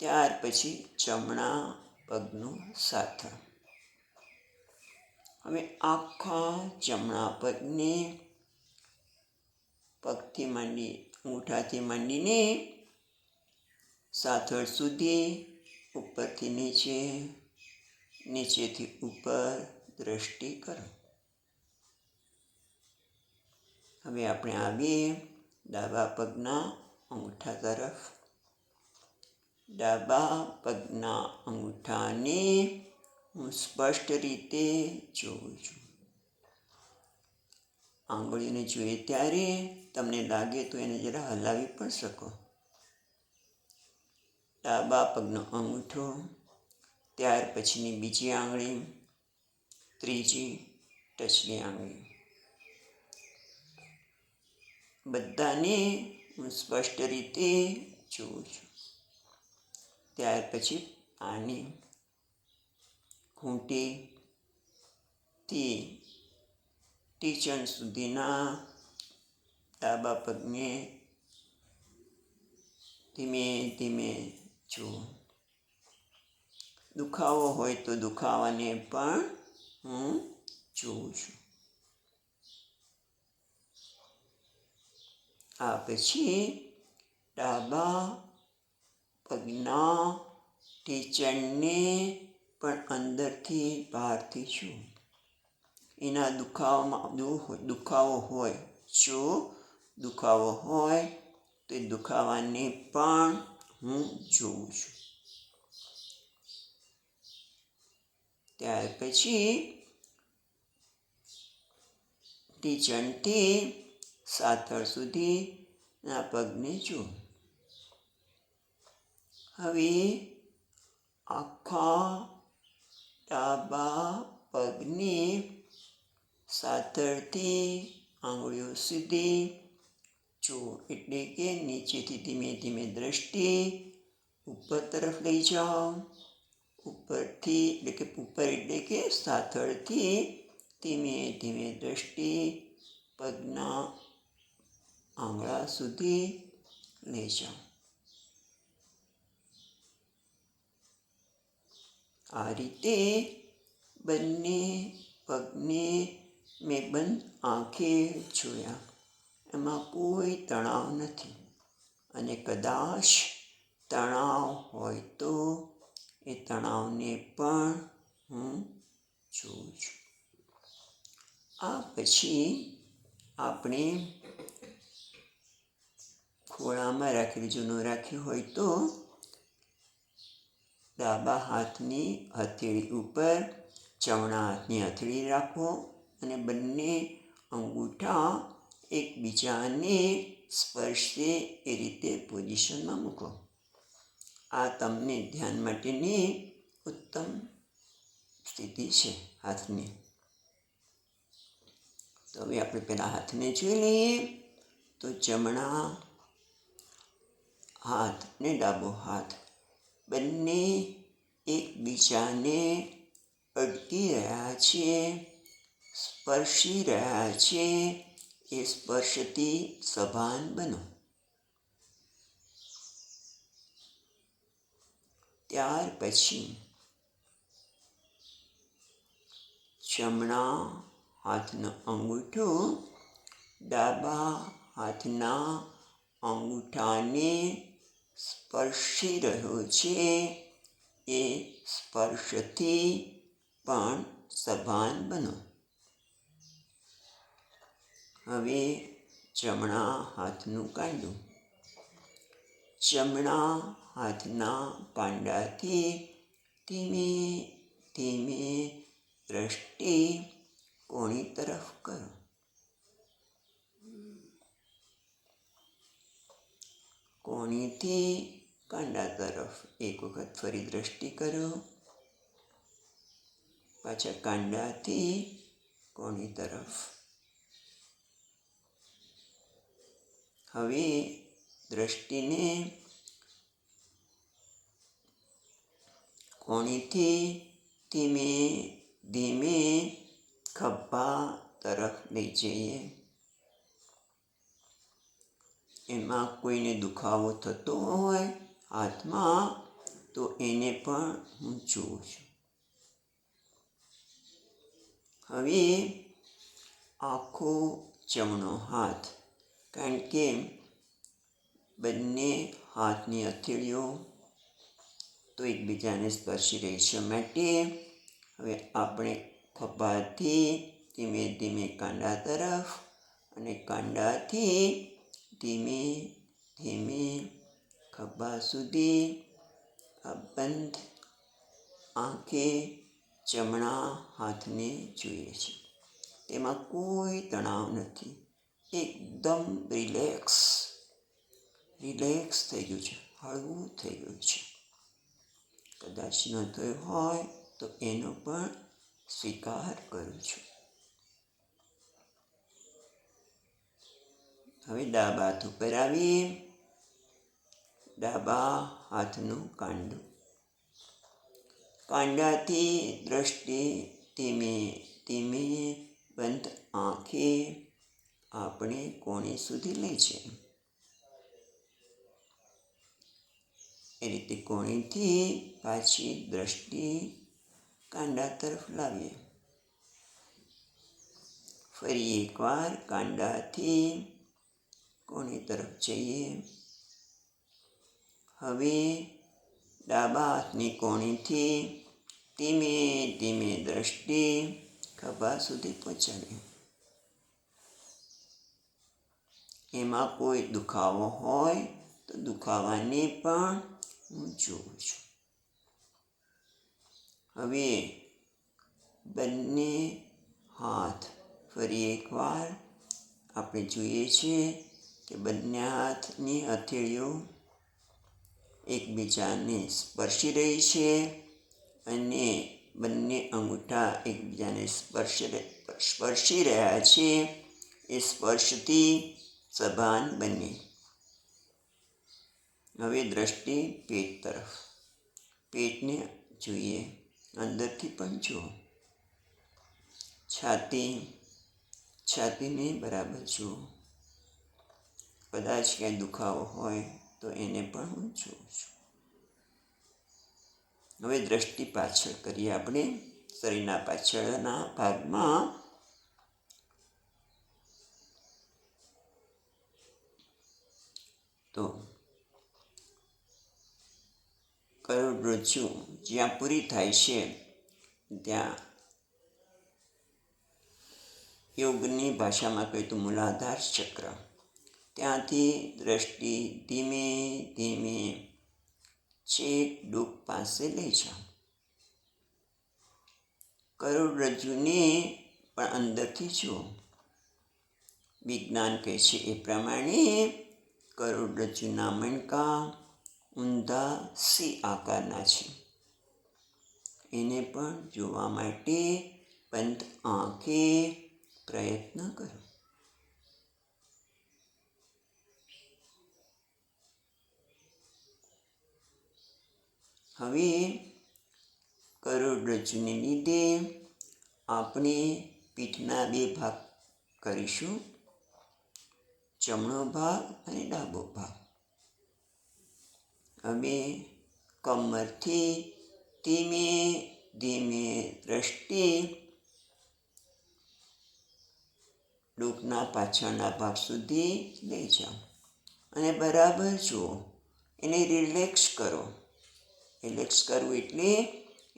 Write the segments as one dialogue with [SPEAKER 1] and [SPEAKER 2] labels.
[SPEAKER 1] ત્યાર પછી જમણા પગનું સાથળ. હવે આખા જમણા પગને પગથી માંડી અંગૂઠાથી માંડીને સાથળ સુધી, ઉપરથી નીચે, નીચેથી ઉપર દ્રષ્ટિ કરો. હવે આપણે આવીએ ડાબા પગના અંગૂઠા તરફ. ડાબા પગના અંગૂઠાને હું સ્પષ્ટ રીતે જોઉં છું. આંગળીને જોઈએ ત્યારે તમને લાગે તો એને જરા હલાવી પણ શકો. ડાબા પગનો અંગૂઠો, ત્યાર પછીની બીજી આંગળી, ત્રીજી, ટચલી આંગળી, બધાને હું સ્પષ્ટ રીતે જોઉં છું. ત્યાર પછી આની ઘૂંટીથી ટીચણ સુધીના ડાબા પગને ધીમે ધીમે જુઓ. દુખાવો હોય તો દુખાવાને પણ હું જોઉં છું. આ પછી ડાબા પગના ટીચણને પણ અંદરથી બહારથી જુઓ. એના દુખાવો હોય, જો દુખાવો હોય તો એ દુખાવાને પણ હું જોઉં છું. ત્યાર પછી ટીચણથી સાથળ સુધીના પગને જુઓ. હવે આખા ડાબા પગને સાથળથી આંગળીઓ સુધી જુઓ. એટલે કે નીચેથી ધીમે ધીમે દ્રષ્ટિ ઉપર તરફ લઈ જાઓ. ઉપરથી એટલે કે સાથળથી ધીમે ધીમે દ્રષ્ટિ પગના આંગળા સુધી લઈ જાઓ. આ રીતે બંને પગને મેં બંધ આંખે જોયા. એમાં કોઈ તણાવ નથી, અને કદાચ તણાવ હોય તો એ તણાવને પણ હું જોઉં છું. આ પછી આપણે ખોળામાં રાખેલી, જો ન રાખ્યું હોય તો ડાબા હાથની હથેળી ઉપર જમણા હાથની હથેળી રાખો અને બંને અંગૂઠા એકબીજાને સ્પર્શે એ રીતે પોઝિશનમાં મૂકો. આ તમને ધ્યાન માટેની ઉત્તમ સ્થિતિ છે હાથની. તો હવે આપણે પહેલાં હાથને જોઈ લઈએ. તો જમણા હાથ ને ડાબો હાથ બંને એકબીજાને અડકી રહ્યા છે, સ્પર્શી રહ્યા છે. એ સ્પર્શથી સભાન બનો. ત્યાર પછી જમણા હાથનો અંગૂઠો ડાબા હાથના અંગૂઠાને સ્પર્શી રહ્યો છે. એ સ્પર્શથી પણ સભાન બનો. હવે જમણા હાથનું કાંડું. જમણા હાથના કાંડાથી ધીમે ધીમે દ્રષ્ટિ કોણી તરફ કરો. કોણીથી કાંડા તરફ એક વખત ફરી દ્રષ્ટિ કરો. પાછા કાંડાથી કોણી તરફ. હવે દ્રષ્ટિને કોણીથી ધીમે ધીમે ખભા તરફ લઈ જઈએ. એમાં કોઈને દુખાવો થતો હોય હાથમાં તો એને પણ હું જોઉં છું. હવે આખો જમણો હાથ, કારણ કે બંને હાથની હથેળીઓ તો એકબીજાને સ્પર્શી રહી છે, માટે હવે આપણે ખભાથી ધીમે ધીમે કાંડા તરફ અને કાંડાથી ધીમે ધીમે ખભા સુધી આ બંધ આંખે જમણા હાથને જોઈએ છે. તેમાં કોઈ તણાવ નથી, એકદમ રિલેક્સ થઈ ગયું છે, હળવું થઈ ગયું છે. કદાચ ન થયું હોય તો એનો પણ સ્વીકાર કરું છું. હવે ડાબા હાથ ઉપર આવી ડાબા હાથનું કાંડું, કાંડાથી દ્રષ્ટિ ધીમે ધીમે બંધ આંખે આપણે કોણી સુધી લઈ છે. એ રીતે કોણીથી પાછી દ્રષ્ટિ કાંડા તરફ લાવીએ. ફરી એકવાર કાંડાથી કોણી તરફ જઈએ. હવે ડાબા હાથની કોણીથી ધીમે ધીમે દ્રષ્ટિ ખભા સુધી પહોંચાડીએ. એમાં કોઈ દુખાવો હોય તો દુખાવાને પણ હું જોઉં છું. હવે બંને હાથ ફરી એકવાર આપણે જોઈએ છીએ કે બંને હાથની હથેળીઓ એકબીજાને સ્પર્શી રહી છે અને બંને અંગૂઠા એકબીજાને સ્પર્શી રહ્યા છે. એ સ્પર્શથી સભાન બને. હવે દ્રષ્ટિ પેટ તરફ, પેટને જોઈએ, અંદરથી પણ જુઓ. છાતીને બરાબર જુઓ. કદાચ ક્યાંય દુખાવો હોય તો એને પણ હું જોઉં છું. હવે દ્રષ્ટિ પાછળ કરીએ આપણે, શરીરના પાછળના ભાગમાં. તો કરોડરજ્જુ જ્યાં પૂરી થાય છે ત્યાં યોગની ભાષામાં કહે તો મૂલાધાર ચક્ર, ત્યાંથી દ્રષ્ટિ ધીમે ધીમે છેક ડોક પાસે લઈ જાઓ. કરોડરજ્જુને પણ અંદરથી જુઓ. વિજ્ઞાન કહે છે એ પ્રમાણે કરોડરજ્જુના મણકા ઊંધા સી આકારના છે. એને પણ જોવા માટે બંધ આંખે પ્રયત્ન કરો. હવે કરોડરજ્જુને લીધે આપણે પીઠના બે ભાગ કરીશું, જમણો ભાગ અને ડાબો ભાગ. હવે કમરથી ધીમે ધીમે દ્રષ્ટિ ડોકના પાછળના ભાગ સુધી લઈ જાઓ અને બરાબર જુઓ. એને રિલેક્સ કરો. રિલેક્સ કરવું એટલે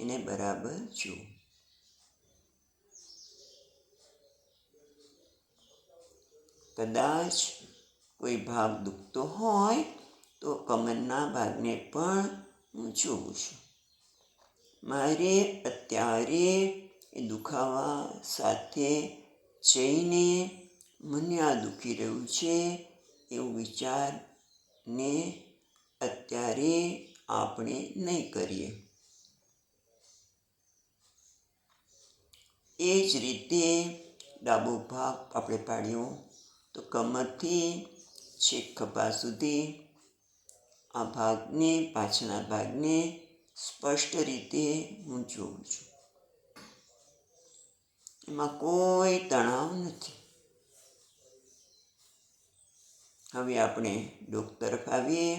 [SPEAKER 1] એને બરાબર જુઓ. કદાચ કોઈ ભાગ દુખતો હોય તો કમરના ભાગને પણ હું જોઉં છું. મારે અત્યારે એ દુખાવા સાથે જઈને મને આ દુખી રહ્યું છે એવું વિચારને અત્યારે આપણે નહીં કરીએ. એ જ રીતે ડાબો ભાગ આપણે પાડ્યો તો કમરથી છેક ખભા સુધી આ ભાગને, પાછળના ભાગને સ્પષ્ટ રીતે હું જોઉં છું. એમાં કોઈ તણાવ નથી. હવે આપણે ડોક તરફ આવીએ.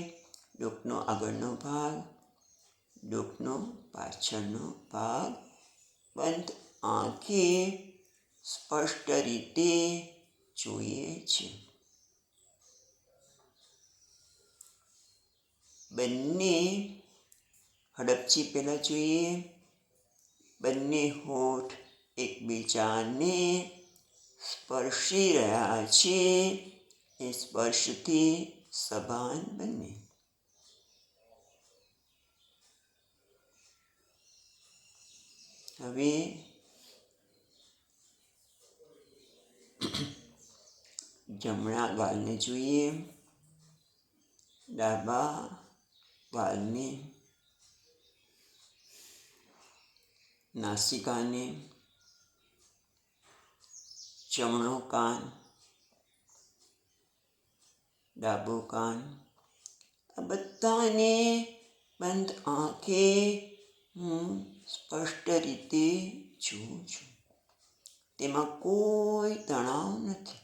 [SPEAKER 1] ડોકનો આગળનો ભાગ, ડોકનો પાછળનો ભાગ બંધ આંખે સ્પષ્ટ રીતે જોઈએ છે. બંને હડપચી પહેલાં જોઈએ. બંને હોઠ એકબીજાને સ્પર્શી રહ્યા છે. એ સ્પર્શથી સભાન બને. હવે જમણા ગાલને જોઈએ. ડાબા ગાલને, નાસિકાને, જમણો કાન, ડાબો કાન, આ બધાને બંધ આંખે હું સ્પષ્ટ રીતે જોઉં છું. તેમાં કોઈ તણાવ નથી.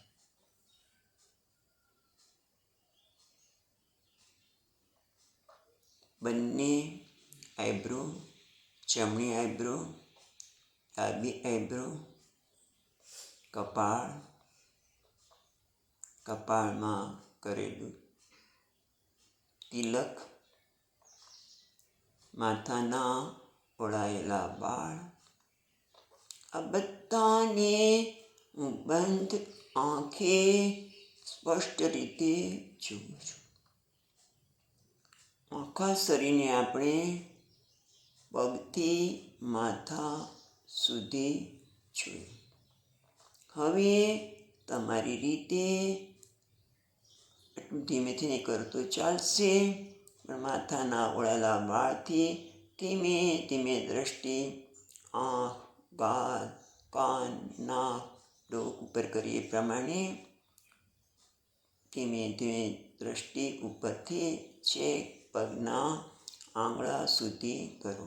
[SPEAKER 1] બંને આઈબ્રો, જમણી આઈબ્રો, ડાબી આઈબ્રો, કપાળ, કપાળમાં કરેલું તિલક, માથાના ઓળાયેલા વાળ, આ બધાને હું બંધ આંખે સ્પષ્ટ રીતે જોઉં છું. આખા શરીરને આપણે પગથી માથા સુધી જોઈએ. હવે તમારી રીતે એટલું ધીમેથી નહીં કરો તો ચાલશે, પણ માથાના ઓળાયેલા વાળથી ધીમે ધીમે દ્રષ્ટિ આંખ, ગાલ, કાન, નાક, ડોક ઉપર કરીએ એ પ્રમાણે ધીમે ધીમે દ્રષ્ટિ ઉપરથી છેક પગના આંગળા સુધી કરો.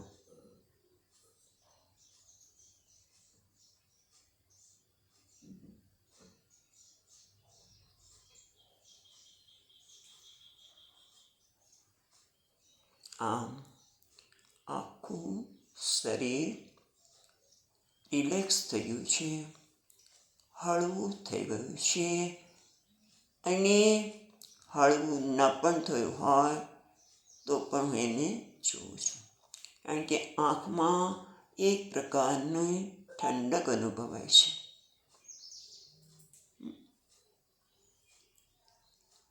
[SPEAKER 1] આમ આખું શરીર રિલેક્સ થયું છે, હળવું થઈ ગયું છે. અને હળવું ન પણ થયું હોય તો પણ હું એને જોઉં છું, કારણ કે આંખમાં એક પ્રકારની ઠંડક અનુભવાય છે.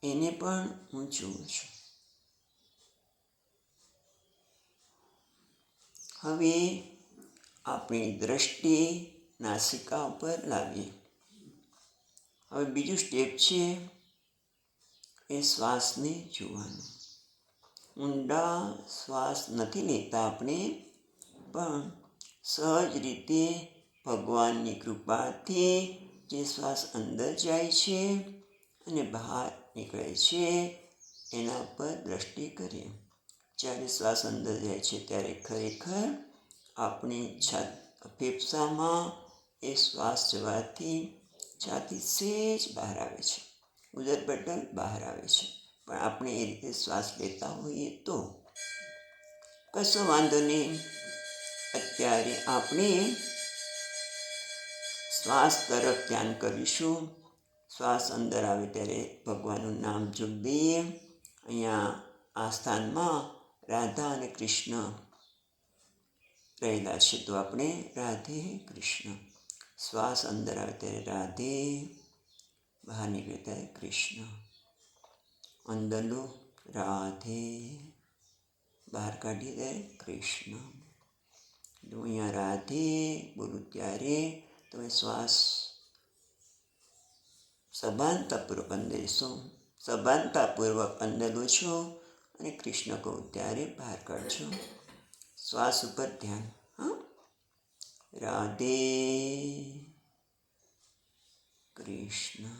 [SPEAKER 1] એને પણ હું જોઉં છું. હવે આપણી દ્રષ્ટિ નાસિકા ઉપર લાવીએ. હવે બીજું સ્ટેપ છે એ શ્વાસને જોવાનું. ઊંડા શ્વાસ નથી લેતા આપણે, પણ સહજ રીતે ભગવાનની કૃપાથી જે શ્વાસ અંદર જાય છે અને બહાર નીકળે છે એના પર દ્રષ્ટિ કરીએ. જ્યારે શ્વાસ અંદર જાય છે ત્યારે ખરેખર આપણી ફેફસામાં એ શ્વાસ જવાથી છાતી સેજ બહાર આવે છે, ઉદરપટલ બહાર આવે છે. પણ આપણે એ રીતે શ્વાસ લેતા હોઈએ તો કશો વાંધો નહીં. અત્યારે આપણે શ્વાસ તરફ ધ્યાન કરીશું. શ્વાસ અંદર આવે ત્યારે ભગવાનનું નામ જોપ દઈએ. અહીંયા આ સ્થાનમાં રાધા અને કૃષ્ણ રહેલા છે, તો આપણે રાધે કૃષ્ણ. શ્વાસ અંદર આવે ત્યારે રાધે, બહાર નીકળે ત્યારે કૃષ્ણ. અંદર લો રાધે, બહાર કાઢીએ ત્યારે કૃષ્ણ. જો અહીંયા રાધે બોલું ત્યારે તમે શ્વાસ સભાનતાપૂર્વક અંદર લેશો, સભાનતાપૂર્વક અંદર લો છો અને કૃષ્ણ કહું ત્યારે બહાર કાઢજો. શ્વાસ ઉપર ધ્યાન. હા, રાધે કૃષ્ણ,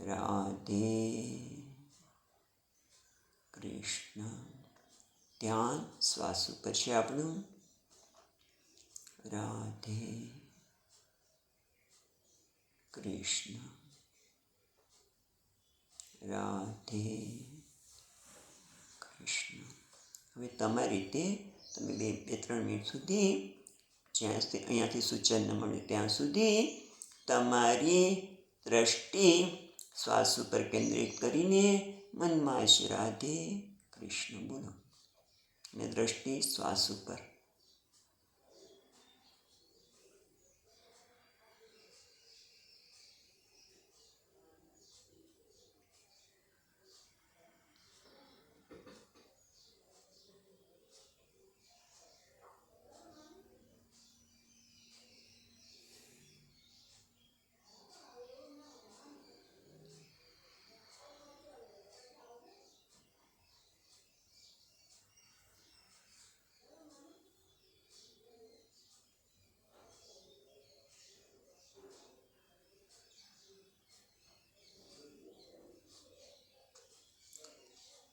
[SPEAKER 1] રાધે કૃષ્ણ. ધ્યાન શ્વાસ ઉપર છે આપણું. રાધે કૃષ્ણ, રાધે કૃષ્ણ. હવે તમારી રીતે તમે બે ત્રણ મિનિટ સુધી જ્યાં સુધી અહીંયાથી સૂચન ન મળે ત્યાં સુધી તમારી દ્રષ્ટિ શ્વાસ ઉપર કેન્દ્રિત કરીને મનમાં જ રાધે કૃષ્ણ બોલો અને દ્રષ્ટિ શ્વાસ ઉપર.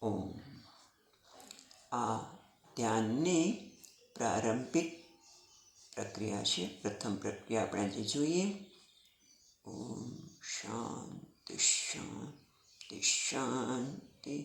[SPEAKER 1] ઓમ. આ ધ્યાનની પ્રારંભિક પ્રક્રિયા છે. પ્રથમ પ્રક્રિયા આપણે આજે જોઈએ. ઓમ શાંતિ શાંતિ શાંતિ.